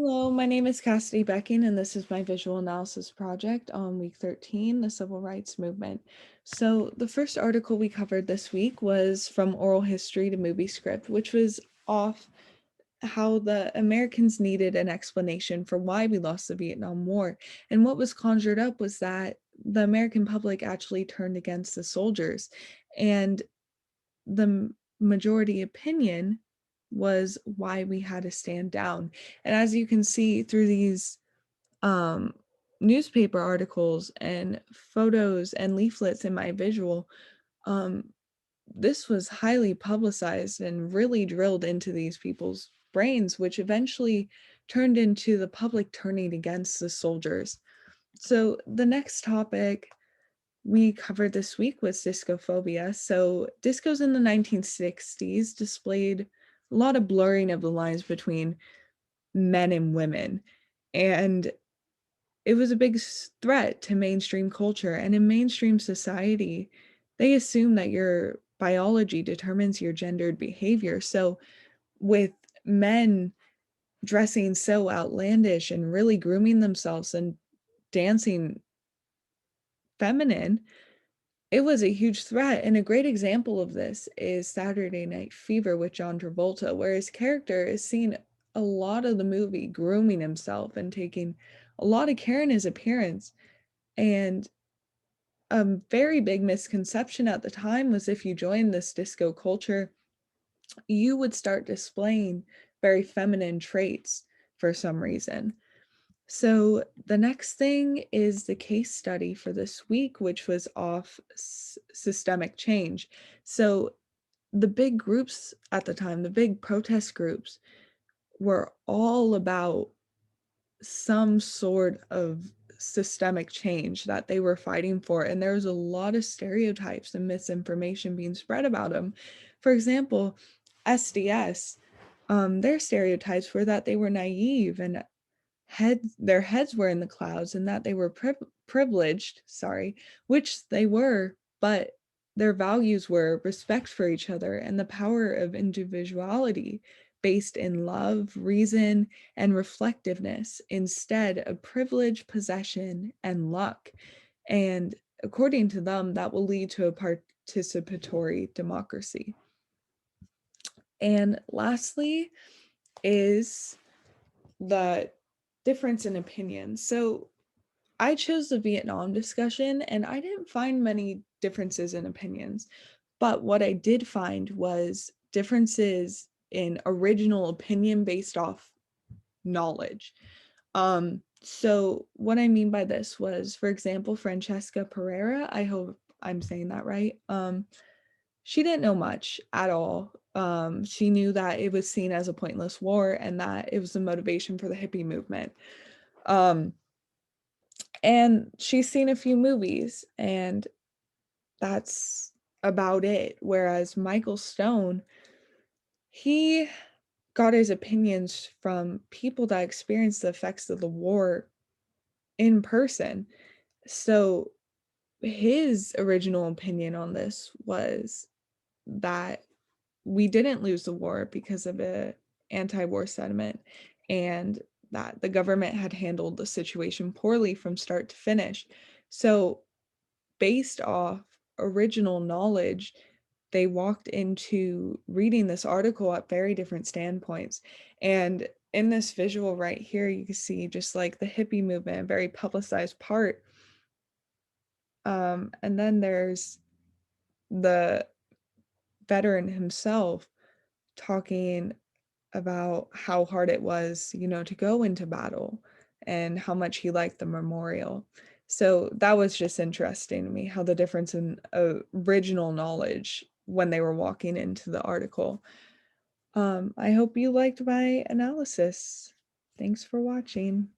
Hello, my name is Cassidy Becking, and this is my visual analysis project on week 13, the Civil Rights Movement. So, the first article we covered this week was From Oral History to Movie Script, which was off how the Americans needed an explanation for why we lost the Vietnam War. And what was conjured up was that the American public actually turned against the soldiers. And the majority opinion was why we had to stand down. And as you can see through these um, newspaper articles and photos and leaflets in my visual, um, this was highly publicized and really drilled into these people's brains, which eventually turned into the public turning against the soldiers. So the next topic we covered this week was discophobia. So discos in the 1960s displayed a lot of blurring of the lines between men and women. And it was a big threat to mainstream culture. And in mainstream society, they assume that your biology determines your gendered behavior. So with men dressing so outlandish and really grooming themselves and dancing feminine, it was a huge threat, and a great example of this is Saturday Night Fever with John Travolta, where his character is seen a lot of the movie grooming himself and taking a lot of care in his appearance. And a very big misconception at the time was if you joined this disco culture, you would start displaying very feminine traits for some reason. So the next thing is the case study for this week, which was off systemic change. So the big groups at the time, the big protest groups, were all about some sort of systemic change that they were fighting for. And there was a lot of stereotypes and misinformation being spread about them. For example, SDS, their stereotypes were that they were naive and their heads were in the clouds and that they were privileged, sorry, which they were, but their values were respect for each other and the power of individuality based in love, reason, and reflectiveness instead of privilege, possession, and luck. And according to them, that will lead to a participatory democracy. And lastly is the difference in opinion. So I chose the Vietnam discussion and I didn't find many differences in opinions. But what I did find was differences in original opinion based off knowledge. So what I mean by this was, for example, Francesca Pereira, I hope I'm saying that right. She didn't know much at all. She knew that it was seen as a pointless war and that it was the motivation for the hippie movement. Um, and she's seen a few movies, and that's about it. Whereas Michael Stone, he got his opinions from people that experienced the effects of the war in person. So his original opinion on this was that we didn't lose the war because of a anti-war sentiment and that the government had handled the situation poorly from start to finish. So based off original knowledge, they walked into reading this article at very different standpoints. And in this visual right here, you can see just like the hippie movement, a very publicized part. And then there's the veteran himself talking about how hard it was, to go into battle and how much he liked the memorial. So that was just interesting to me, how the difference in original knowledge when they were walking into the article. I hope you liked my analysis. Thanks for watching.